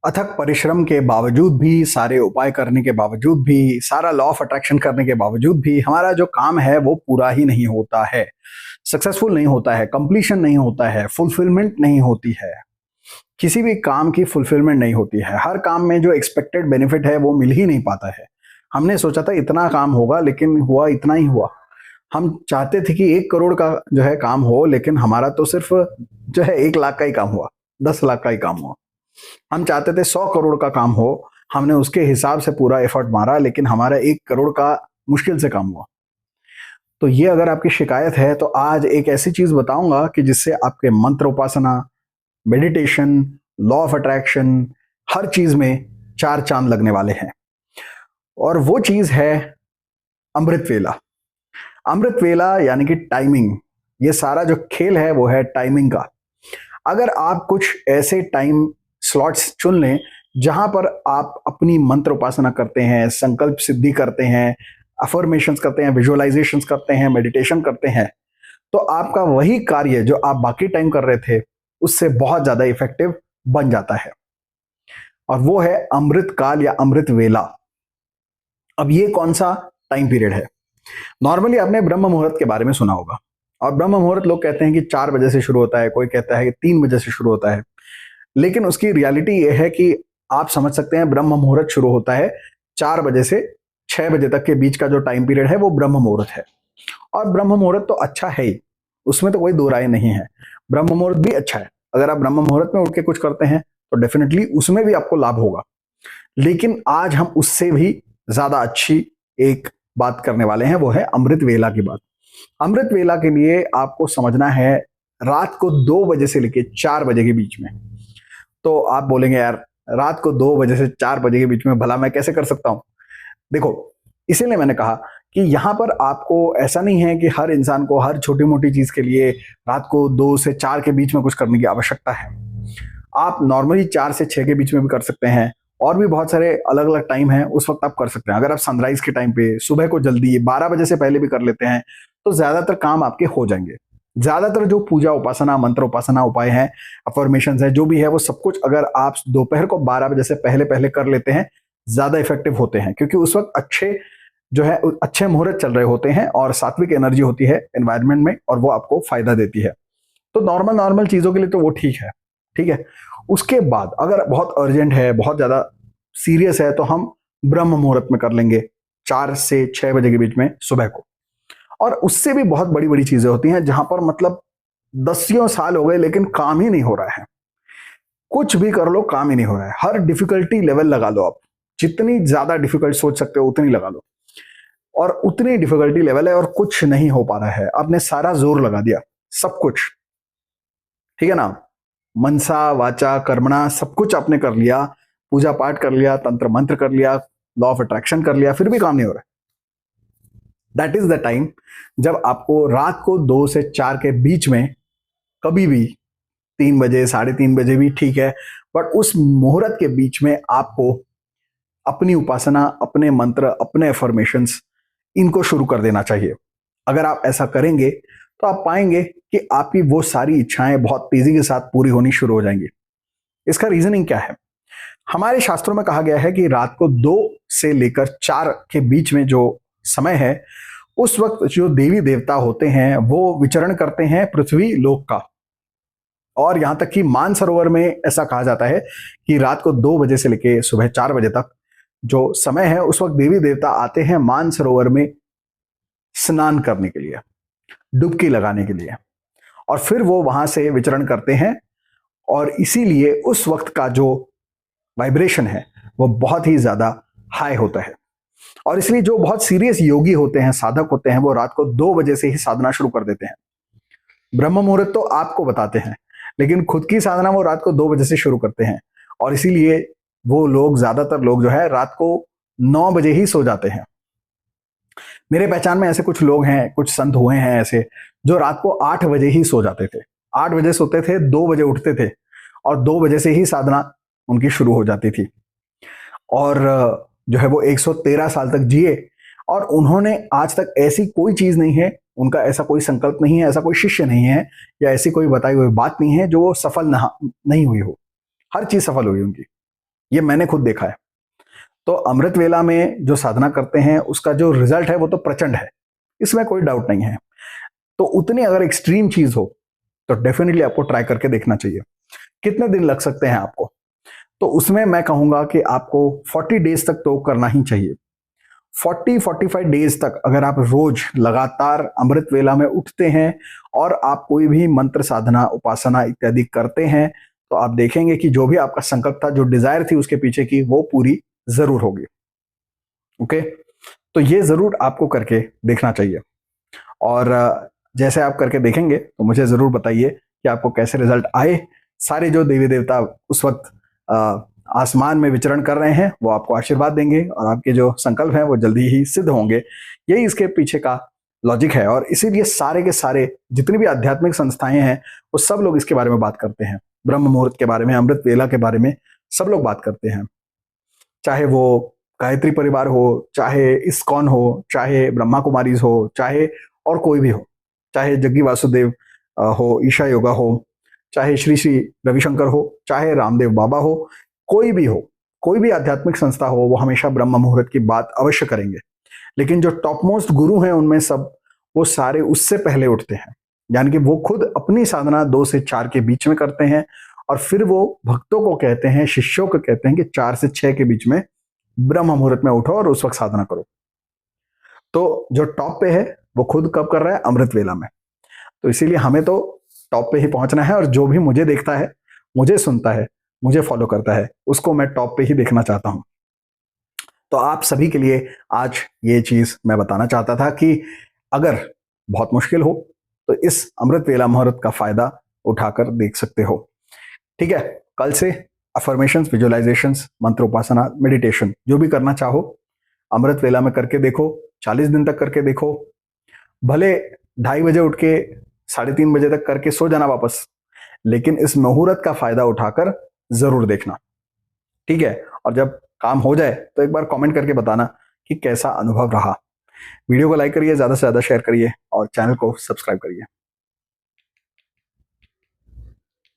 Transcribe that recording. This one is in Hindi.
अथक परिश्रम के बावजूद भी, सारे उपाय करने के बावजूद भी, सारा लॉ ऑफ अट्रैक्शन करने के बावजूद भी हमारा जो काम है वो पूरा ही नहीं होता है, सक्सेसफुल नहीं होता है, कंप्लीशन नहीं होता है, फुलफिलमेंट नहीं होती है। किसी भी काम की फुलफिलमेंट नहीं होती है। हर काम में जो एक्सपेक्टेड बेनिफिट है वो मिल ही नहीं पाता है। हमने सोचा था इतना काम होगा, लेकिन हुआ इतना ही हुआ। हम चाहते थे कि 1 करोड़ का जो है काम हो, लेकिन हमारा तो सिर्फ जो है 1 लाख का ही काम हुआ, 10 लाख का ही काम हुआ। हम चाहते थे 100 करोड़ का काम हो, हमने उसके हिसाब से पूरा एफर्ट मारा, लेकिन हमारा 1 करोड़ का मुश्किल से काम हुआ। तो ये अगर आपकी शिकायत है, तो आज एक ऐसी चीज बताऊंगा कि जिससे आपके मंत्र उपासना, मेडिटेशन, लॉ ऑफ अट्रैक्शन, हर चीज में 4 चांद लगने वाले हैं। और वो चीज है अमृत वेला। अमृत वेला यानी कि टाइमिंग। ये सारा जो खेल है वो है टाइमिंग का। अगर आप कुछ ऐसे टाइम स्लॉट्स चुन लें जहां पर आप अपनी मंत्र उपासना करते हैं, संकल्प सिद्धि करते हैं, अफर्मेशंस करते हैं, विजुअलाइजेशंस करते हैं, मेडिटेशन करते हैं, तो आपका वही कार्य जो आप बाकी टाइम कर रहे थे उससे बहुत ज्यादा इफेक्टिव बन जाता है। और वो है अमृत काल या अमृत वेला। अब ये कौन सा टाइम पीरियड है? नॉर्मली आपने ब्रह्म मुहूर्त के बारे में सुना होगा, और ब्रह्म मुहूर्त लोग कहते हैं कि 4 बजे से शुरू होता है, कोई कहता है कि 3 बजे से शुरू होता है। लेकिन उसकी रियलिटी ये है कि आप समझ सकते हैं ब्रह्म मुहूर्त शुरू होता है 4 बजे से 6 बजे तक के बीच का जो टाइम पीरियड है वो ब्रह्म मुहूर्त है। और ब्रह्म मुहूर्त तो अच्छा है ही, उसमें तो कोई दो राय नहीं है। ब्रह्म मुहूर्त भी अच्छा है। अगर आप ब्रह्म मुहूर्त में उठ के कुछ करते हैं तो डेफिनेटली उसमें भी आपको लाभ होगा। लेकिन आज हम उससे भी ज्यादा अच्छी एक बात करने वाले हैं, वो है अमृत वेला की बात। अमृत वेला के लिए आपको समझना है रात को 2 बजे से लेकर 4 बजे के बीच में। तो आप बोलेंगे यार रात को 2 बजे से 4 बजे के बीच में भला मैं कैसे कर सकता हूं? देखो, इसीलिए मैंने कहा कि यहां पर आपको ऐसा नहीं है कि हर इंसान को हर छोटी मोटी चीज के लिए रात को 2 से 4 के बीच में कुछ करने की आवश्यकता है। आप नॉर्मली 4 से 6 के बीच में भी कर सकते हैं, और भी बहुत सारे अलग अलग टाइम है, उस वक्त आप कर सकते हैं। अगर आप सनराइज के टाइम पे, सुबह को जल्दी 12 बजे से पहले भी कर लेते हैं तो ज्यादातर काम आपके हो जाएंगे। ज्यादातर जो पूजा उपासना, मंत्र उपासना उपाय हैं, अफर्मेशन है, जो भी है वो सब कुछ अगर आप दोपहर को 12 बजे से पहले पहले कर लेते हैं ज्यादा इफेक्टिव होते हैं, क्योंकि उस वक्त अच्छे मुहूर्त चल रहे होते हैं और सात्विक एनर्जी होती है एनवायरनमेंट में, और वो आपको फायदा देती है। तो नॉर्मल नॉर्मल चीजों के लिए तो वो ठीक है, ठीक है। उसके बाद अगर बहुत अर्जेंट है, बहुत ज्यादा सीरियस है, तो हम ब्रह्म मुहूर्त में कर लेंगे 4 से 6 बजे के बीच में सुबह को। और उससे भी बहुत बड़ी बड़ी चीजें होती हैं जहां पर मतलब दसियों साल हो गए लेकिन काम ही नहीं हो रहा है। कुछ भी कर लो काम ही नहीं हो रहा है। हर डिफिकल्टी लेवल लगा लो आप, जितनी ज्यादा डिफिकल्ट सोच सकते हो उतनी लगा लो, और उतनी डिफिकल्टी लेवल है और कुछ नहीं हो पा रहा है। आपने सारा जोर लगा दिया, सब कुछ, ठीक है ना, मनसा वाचा कर्मणा सब कुछ आपने कर लिया, पूजा पाठ कर लिया, तंत्र मंत्र कर लिया, लॉ ऑफ अट्रैक्शन कर लिया, फिर भी काम नहीं हो रहा है। दैट इज द टाइम जब आपको रात को 2 से 4 के बीच में कभी भी, 3 बजे, 3:30 बजे भी ठीक है, बट उस मुहूर्त के बीच में आपको अपनी उपासना, अपने मंत्र, अपने अफर्मेशंस, इनको शुरू कर देना चाहिए। अगर आप ऐसा करेंगे तो आप पाएंगे कि आपकी वो सारी इच्छाएं बहुत तेजी के साथ पूरी होनी शुरू हो जाएंगी। इसका रीजनिंग क्या है? हमारे शास्त्रों में कहा गया है कि रात को 2 से लेकर 4 के बीच में जो समय है, उस वक्त जो देवी देवता होते हैं वो विचरण करते हैं पृथ्वी लोक का। और यहां तक कि मानसरोवर में ऐसा कहा जाता है कि रात को 2 बजे से लेकर सुबह 4 बजे तक जो समय है, उस वक्त देवी देवता आते हैं मानसरोवर में स्नान करने के लिए, डुबकी लगाने के लिए, और फिर वो वहां से विचरण करते हैं। और इसीलिए उस वक्त का जो वाइब्रेशन है वो बहुत ही ज्यादा हाई होता है। और इसलिए जो बहुत सीरियस योगी होते हैं, साधक होते हैं, वो रात को 2 बजे से ही साधना शुरू कर देते हैं। ब्रह्म मुहूर्त तो आपको बताते हैं, लेकिन खुद की साधना वो रात को 2 बजे से शुरू करते हैं। और इसीलिए वो लोग, ज्यादातर लोग जो है रात को 9 बजे ही सो जाते हैं। मेरे पहचान में ऐसे कुछ लोग हैं, कुछ संत हुए हैं ऐसे, जो रात को 8 बजे ही सो जाते थे। 8 बजे सोते थे, 2 बजे उठते थे, और 2 बजे से ही साधना उनकी शुरू हो जाती थी। और जो है वो 113 साल तक जिए, और उन्होंने आज तक ऐसी कोई चीज नहीं है, उनका ऐसा कोई संकल्प नहीं है, ऐसा कोई शिष्य नहीं है, या ऐसी कोई बताई हुई बात नहीं है जो वो सफल नहीं हुई हो। हर चीज सफल हुई उनकी। ये मैंने खुद देखा है। तो अमृत वेला में जो साधना करते हैं उसका जो रिजल्ट है वो तो प्रचंड है, इसमें कोई डाउट नहीं है। तो उतनी अगर एक्सट्रीम चीज हो तो डेफिनेटली आपको ट्राई करके देखना चाहिए। कितने दिन लग सकते हैं आपको? तो उसमें मैं कहूंगा कि आपको 40 डेज तक तो करना ही चाहिए। 40-45 डेज तक अगर आप रोज लगातार अमृत वेला में उठते हैं और आप कोई भी मंत्र साधना उपासना इत्यादि करते हैं, तो आप देखेंगे कि जो भी आपका संकल्प था, जो डिजायर थी उसके पीछे की, वो पूरी जरूर होगी। ओके, तो ये जरूर आपको करके देखना चाहिए। और जैसे आप करके देखेंगे तो मुझे जरूर बताइए कि आपको कैसे रिजल्ट आए। सारे जो देवी देवता उस वक्त आसमान में विचरण कर रहे हैं वो आपको आशीर्वाद देंगे और आपके जो संकल्प हैं वो जल्दी ही सिद्ध होंगे। यही इसके पीछे का लॉजिक है, और इसीलिए सारे के सारे जितनी भी आध्यात्मिक संस्थाएं हैं वो सब लोग इसके बारे में बात करते हैं। ब्रह्म मुहूर्त के बारे में, अमृत वेला के बारे में सब लोग बात करते हैं। चाहे वो गायत्री परिवार हो, चाहे इस्कॉन हो, चाहे ब्रह्मा कुमारीज हो, चाहे और कोई भी हो, चाहे जग्गी वासुदेव हो, ईशा योगा हो, चाहे श्री श्री रविशंकर हो, चाहे रामदेव बाबा हो, कोई भी हो, कोई भी आध्यात्मिक संस्था हो, वो हमेशा ब्रह्म मुहूर्त की बात अवश्य करेंगे। लेकिन जो टॉप मोस्ट गुरु हैं उनमें सब, वो सारे उससे पहले उठते हैं। यानी कि वो खुद अपनी साधना 2 से 4 के बीच में करते हैं और फिर वो भक्तों को कहते हैं, शिष्यों को कहते हैं कि 4 से 6 के बीच में ब्रह्म मुहूर्त में उठो और उस वक्त साधना करो। तो जो टॉप पे है वो खुद कब कर रहा है? अमृत वेला में। तो इसीलिए हमें तो टॉप पे ही पहुंचना है, और जो भी मुझे देखता है, मुझे सुनता है, मुझे फॉलो करता है, उसको मैं टॉप पे ही देखना चाहता हूं। तो आप सभी के लिए आज ये चीज मैं बताना चाहता था कि अगर बहुत मुश्किल हो तो इस अमृत वेला मुहूर्त का फायदा उठाकर देख सकते हो। ठीक है, कल से अफर्मेशंस, विजुअलाइजेशंस, मंत्र उपासना, मेडिटेशन जो भी करना चाहो अमृत वेला में करके देखो। 40 दिन तक करके देखो। भले 2:30 बजे उठ के 3:30 बजे तक करके सो जाना वापस, लेकिन इस मुहूर्त का फायदा उठाकर जरूर देखना। ठीक है, और जब काम हो जाए तो एक बार कमेंट करके बताना कि कैसा अनुभव रहा। वीडियो को लाइक करिए, ज्यादा से ज्यादा शेयर करिए और चैनल को सब्सक्राइब करिए।